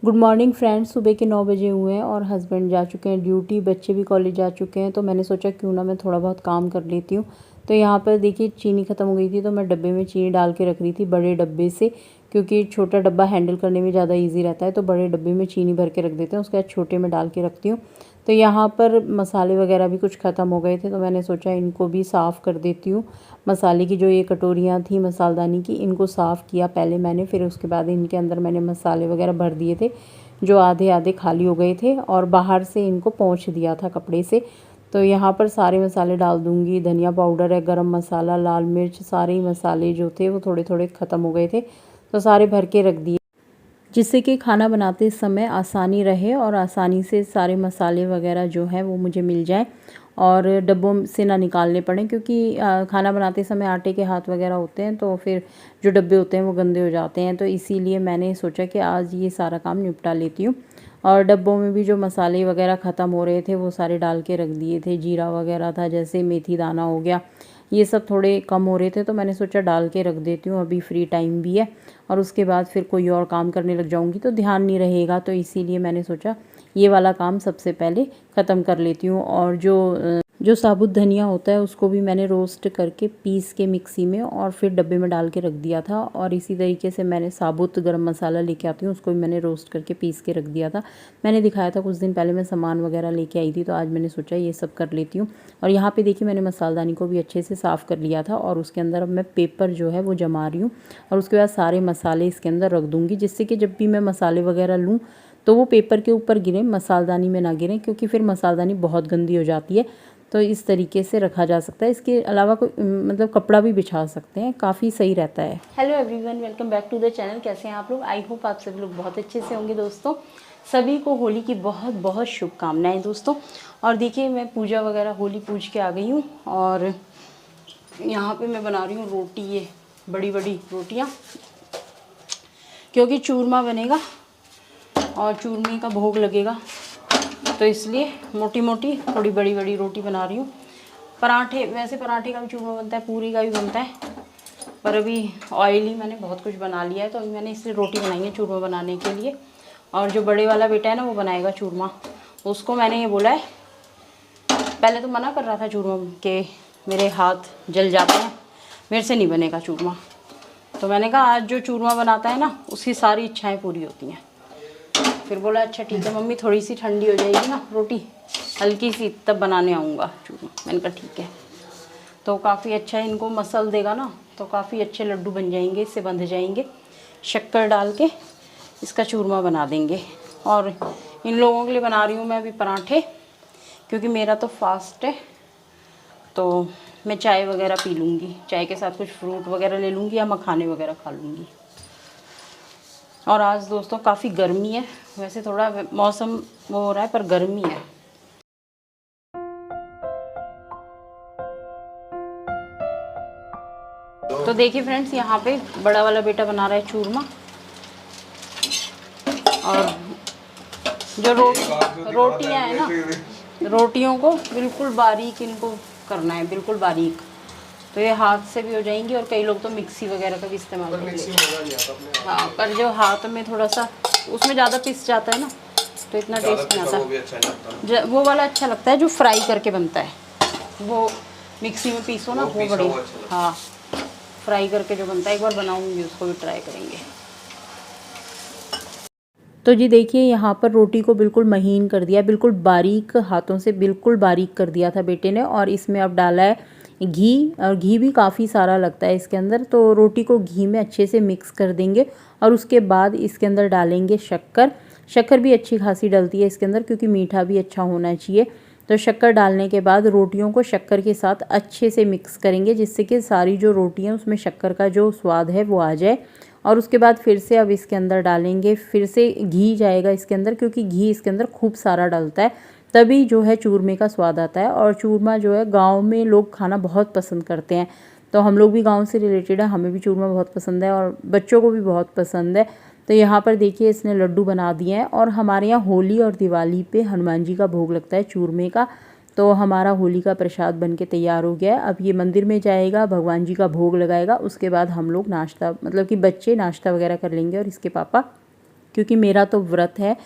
Good morning friends. सुबह के 9 बजे हुए हैं और हस्बैंड जा चुके हैं ड्यूटी, बच्चे भी कॉलेज जा चुके हैं। तो मैंने सोचा क्यों ना मैं थोड़ा बहुत काम कर लेती हूँ। तो यहाँ पर देखिए चीनी ख़त्म हो गई थी, तो मैं डब्बे में चीनी डाल के रख रही थी, बड़े डब्बे से, क्योंकि छोटा डब्बा हैंडल करने में ज़्यादा ईजी रहता है। तो बड़े डब्बे में चीनी भर के रख देते हैं, उसके बाद छोटे में डाल के रखती हूँ। तो यहाँ पर मसाले वगैरह भी कुछ ख़त्म हो गए थे, तो मैंने सोचा इनको भी साफ़ कर देती हूँ। मसाले की जो ये कटोरियाँ थी मसालदानी की, इनको साफ़ किया पहले मैंने, फिर उसके बाद इनके अंदर मैंने मसाले वगैरह भर दिए थे जो आधे आधे खाली हो गए थे, और बाहर से इनको पोंछ दिया था कपड़े से। तो यहाँ पर सारे मसाले डाल दूँगी। धनिया पाउडर है, गरम मसाला, लाल मिर्च, सारे ही मसाले जो थे वो थोड़े थोड़े ख़त्म हो गए थे, तो सारे भर के रख दिए, जिससे कि खाना बनाते समय आसानी रहे और आसानी से सारे मसाले वगैरह जो हैं वो मुझे मिल जाए और डब्बों से ना निकालने पड़ें, क्योंकि खाना बनाते समय आटे के हाथ वगैरह होते हैं, तो फिर जो डब्बे होते हैं वो गंदे हो जाते हैं। तो इसीलिए मैंने सोचा कि आज ये सारा काम निपटा लेती हूँ। और डब्बों में भी जो मसाले वगैरह ख़त्म हो रहे थे वो सारे डाल के रख दिए थे। जीरा वगैरह था, जैसे मेथी दाना हो गया, ये सब थोड़े कम हो रहे थे, तो मैंने सोचा डाल के रख देती हूँ, अभी फ्री टाइम भी है और उसके बाद फिर कोई और काम करने लग जाऊँगी तो ध्यान नहीं रहेगा। तो इसीलिए मैंने सोचा ये वाला काम सबसे पहले ख़त्म कर लेती हूँ। और जो साबुत धनिया होता है उसको भी मैंने रोस्ट करके पीस के मिक्सी में और फिर डब्बे में डाल के रख दिया था। और इसी तरीके से मैंने साबुत गरम मसाला लेके आती हूँ, उसको भी मैंने रोस्ट करके पीस के रख दिया था। मैंने दिखाया था कुछ दिन पहले, मैं सामान वगैरह लेके आई थी, तो आज मैंने सोचा ये सब कर लेती हूँ। और यहाँ पे देखिए मैंने मसालदानी को भी अच्छे से साफ़ कर लिया था और उसके अंदर अब मैं पेपर जो है वो जमा रही हूँ और उसके बाद सारे मसाले इसके अंदर रख दूँगी, जिससे कि जब भी मैं मसाले वगैरह लूँ तो वो पेपर के ऊपर गिरें, मसालदानी में ना गिरें, क्योंकि फिर मसालदानी बहुत गंदी हो जाती है। तो इस तरीके से रखा जा सकता है। इसके अलावा कोई मतलब कपड़ा भी बिछा सकते हैं, काफ़ी सही रहता है। Hello everyone, welcome back to the channel. कैसे हैं आप लोग? आई होप आप सभी लोग बहुत अच्छे से होंगे। दोस्तों सभी को होली की बहुत बहुत शुभकामनाएं दोस्तों। और देखिए मैं पूजा वगैरह होली पूज के आ गई हूँ और यहाँ पे मैं बना रही हूँ रोटी, ये बड़ी बड़ी रोटियाँ, क्योंकि चूरमा बनेगा और चूरमे का भोग लगेगा, तो इसलिए मोटी मोटी थोड़ी बड़ी बड़ी रोटी बना रही हूँ। पराठे, वैसे पराठे का भी चूरमा बनता है, पूरी का भी बनता है, पर अभी ऑयली मैंने बहुत कुछ बना लिया है, तो अभी मैंने इसलिए रोटी बनाई है चूरमा बनाने के लिए। और जो बड़े वाला बेटा है ना वो बनाएगा चूरमा, उसको मैंने ये बोला है, पहले तो मना कर रहा था चूरमा के, मेरे हाथ जल जाते हैं, मेरे से नहीं बनेगा चूरमा। तो मैंने कहा आज जो चूरमा बनाता है ना उसकी सारी इच्छाएं पूरी होती हैं। फिर बोला अच्छा ठीक है मम्मी, थोड़ी सी ठंडी हो जाएगी ना रोटी, हल्की सी, तब बनाने आऊँगा चूरमा। मैंने कहा ठीक है। तो काफ़ी अच्छा इनको मसल देगा ना, तो काफ़ी अच्छे लड्डू बन जाएंगे, इससे बंध जाएंगे। शक्कर डाल के इसका चूरमा बना देंगे। और इन लोगों के लिए बना रही हूँ मैं अभी पराठे, क्योंकि मेरा तो फास्ट है, तो मैं चाय वगैरह पी लूँगी, चाय के साथ कुछ फ्रूट वगैरह ले लूँगी या मखाने वगैरह खा लूँगी। और आज दोस्तों काफ़ी गर्मी है, वैसे थोड़ा मौसम वो हो रहा है पर गर्मी है। तो देखिए फ्रेंड्स, यहाँ पे बड़ा वाला बेटा बना रहा है चूरमा, और जो रोटियाँ हैं ना, रोटियों को बिल्कुल बारीक इनको करना है, बिल्कुल बारीक, तो ये हाथ से भी हो जाएंगी। और कई लोग तो मिक्सी वगैरह का भी इस्तेमाल करते हैं। हाँ, पर जो हाथ में थोड़ा सा उसमें ज़्यादा पिस जाता है ना, तो इतना टेस्ट नहीं आता। वो वाला अच्छा लगता है जो फ्राई करके बनता है, वो मिक्सी में पीसो ना, वो बढ़िया। हाँ, फ्राई करके जो बनता है, एक बार बनाऊंगी, उसको भी ट्राई करेंगे। तो जी देखिए यहाँ पर रोटी को बिल्कुल महीन कर दिया, बिल्कुल बारीक, हाथों से बिल्कुल बारीक कर दिया था बेटे ने। और इसमें अब डाला है घी, और घी भी काफ़ी सारा लगता है इसके अंदर। तो रोटी को घी में अच्छे से मिक्स कर देंगे और उसके बाद इसके अंदर डालेंगे शक्कर। शक्कर भी अच्छी खासी डलती है इसके अंदर, क्योंकि मीठा भी अच्छा होना चाहिए। तो शक्कर डालने के बाद रोटियों को शक्कर के साथ अच्छे से मिक्स करेंगे, जिससे कि सारी जो रोटियाँ उसमें शक्कर का जो स्वाद है वो आ जाए। और उसके बाद फिर से अब इसके अंदर डालेंगे, फिर से घी जाएगा इसके अंदर, क्योंकि घी इसके अंदर खूब सारा डलता है, तभी जो है चूरमे का स्वाद आता है। और चूरमा जो है गांव में लोग खाना बहुत पसंद करते हैं, तो हम लोग भी गांव से रिलेटेड है, हमें भी चूरमा बहुत पसंद है और बच्चों को भी बहुत पसंद है। तो यहाँ पर देखिए इसने लड्डू बना दिए हैं। और हमारे यहाँ होली और दिवाली पे हनुमान जी का भोग लगता है चूरमे का, तो हमारा होली का प्रसाद बन के तैयार हो गया है। अब ये मंदिर में जाएगा, भगवान जी का भोग लगाएगा, उसके बाद हम लोग नाश्ता, मतलब कि बच्चे नाश्ता वगैरह कर लेंगे और इसके पापा क्योंकि मेरा तो व्रत है,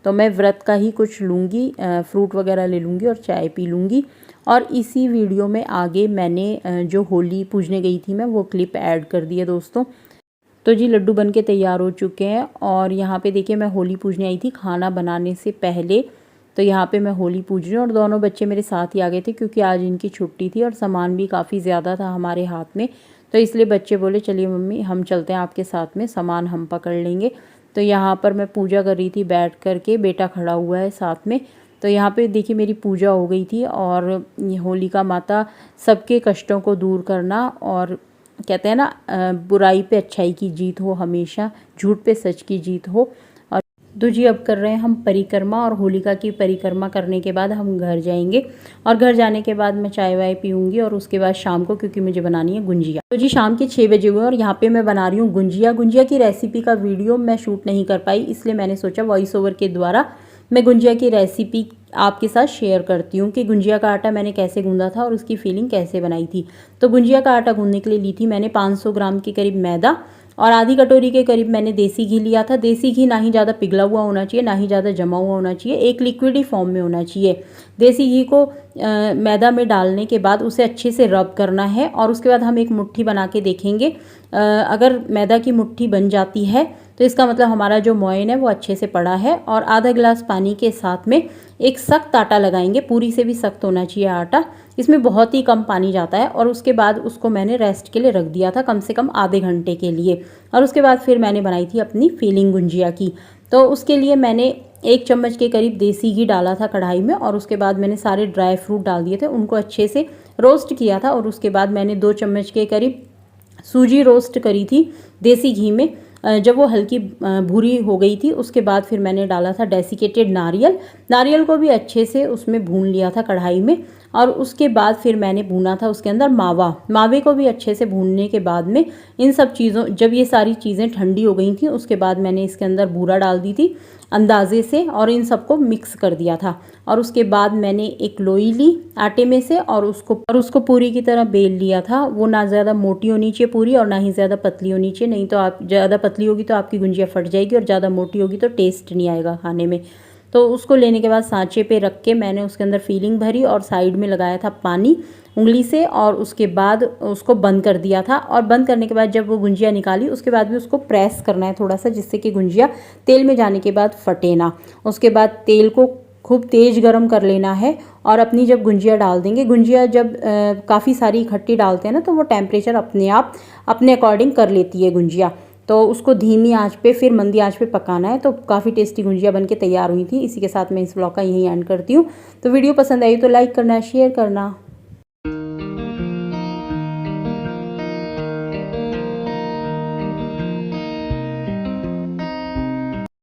तो मैं व्रत का ही कुछ लूँगी, फ्रूट वगैरह ले लूँगी और चाय पी लूँगी। और इसी वीडियो में आगे मैंने जो होली पूजने गई थी मैं, वो क्लिप ऐड कर दी है दोस्तों। तो जी लड्डू बन के तैयार हो चुके हैं और यहाँ पे देखिए मैं होली पूजने आई थी खाना बनाने से पहले। तो यहाँ पे मैं होली पूज रही हूँ और दोनों बच्चे मेरे साथ ही आ गए थे क्योंकि आज इनकी छुट्टी थी और सामान भी काफ़ी ज़्यादा था हमारे हाथ में। तो इसलिए बच्चे बोले चलिए मम्मी हम चलते हैं आपके साथ में, सामान हम पकड़ लेंगे। तो यहाँ पर मैं पूजा कर रही थी बैठ कर के, बेटा खड़ा हुआ है साथ में। तो यहाँ पे देखिए मेरी पूजा हो गई थी और होलिका माता सबके कष्टों को दूर करना, और कहते हैं ना बुराई पे अच्छाई की जीत हो, हमेशा झूठ पे सच की जीत हो। और तो जी अब कर रहे हैं हम परिक्रमा, और होलिका की परिक्रमा करने के बाद हम घर जाएंगे और घर जाने के बाद मैं चाय वाय पीऊँगी और उसके बाद शाम को, क्योंकि मुझे बनानी है गुंजिया। तो जी शाम के 6 बजे हुए और यहाँ पे मैं बना रही हूँ गुंजिया। गुंजिया की रेसिपी का वीडियो मैं शूट नहीं कर पाई, इसलिए मैंने सोचा वॉइस ओवर के द्वारा मैं गुंजिया की रेसिपी आपके साथ शेयर करती हूँ कि गुंजिया का आटा मैंने कैसे गूंदा था और उसकी फीलिंग कैसे बनाई थी। तो गुंजिया का आटा गूंदने के लिए ली थी मैंने 500 ग्राम के करीब मैदा और आधी कटोरी के करीब मैंने देसी घी लिया था। देसी घी ना ही ज़्यादा पिघला हुआ होना चाहिए, ना ही ज़्यादा जमा हुआ होना चाहिए, एक लिक्विड ही फॉर्म में होना चाहिए। देसी घी को मैदा में डालने के बाद उसे अच्छे से रब करना है और उसके बाद हम एक मुट्ठी बना के देखेंगे। अगर मैदा की मुट्ठी बन जाती है तो इसका मतलब हमारा जो मोयन है वो अच्छे से पड़ा है। और आधा गिलास पानी के साथ में एक सख्त आटा लगाएंगे, पूरी से भी सख्त होना चाहिए आटा, इसमें बहुत ही कम पानी जाता है। और उसके बाद उसको मैंने रेस्ट के लिए रख दिया था कम से कम आधे घंटे के लिए। और उसके बाद फिर मैंने बनाई थी अपनी फीलिंग गुंजिया की। तो उसके लिए मैंने 1 चम्मच के करीब देसी घी डाला था कढ़ाई में और उसके बाद मैंने सारे ड्राई फ्रूट डाल दिए थे, उनको अच्छे से रोस्ट किया था। और उसके बाद मैंने 2 चम्मच के करीब सूजी रोस्ट करी थी देसी घी में। जब वो हल्की भूरी हो गई थी उसके बाद फिर मैंने डाला था डेसिकेटेड नारियल को भी अच्छे से उसमें भून लिया था कढ़ाई में। और उसके बाद फिर मैंने भूना था उसके अंदर मावे को भी अच्छे से भूनने के बाद में इन सब चीज़ों, जब ये सारी चीज़ें ठंडी हो गई थी उसके बाद मैंने इसके अंदर बूरा डाल दी थी अंदाजे से और इन सबको मिक्स कर दिया था। और उसके बाद मैंने एक लोई ली आटे में से और उसको पूरी की तरह बेल लिया था। वो ना ज़्यादा मोटी होनी चाहिए पूरी और ना ही ज़्यादा पतली होनी चाहिए, नहीं तो आप ज़्यादा पतली होगी तो आपकी गुंजिया फट जाएगी और ज़्यादा मोटी होगी तो टेस्ट नहीं आएगा खाने में। तो उसको लेने के बाद सांचे पे रख के मैंने उसके अंदर फीलिंग भरी और साइड में लगाया था पानी उंगली से और उसके बाद उसको बंद कर दिया था। और बंद करने के बाद जब वो गुंजिया निकाली उसके बाद भी उसको प्रेस करना है थोड़ा सा, जिससे कि गुंजिया तेल में जाने के बाद फटे ना। उसके बाद तेल को खूब तेज़ गरम कर लेना है और अपनी जब गुंजिया डाल देंगे, गुंजिया जब काफ़ी सारी इकट्ठी डालते हैं ना तो वो टेम्परेचर अपने आप अपने अकॉर्डिंग कर लेती है गुंजिया। तो उसको धीमी आंच पे फिर मंदी आंच पे पकाना है। तो काफ़ी टेस्टी गुंजिया बन के तैयार हुई थी। इसी के साथ मैं इस व्लॉग का यहीं एंड करती हूँ। तो वीडियो पसंद आई तो लाइक करना, शेयर करना।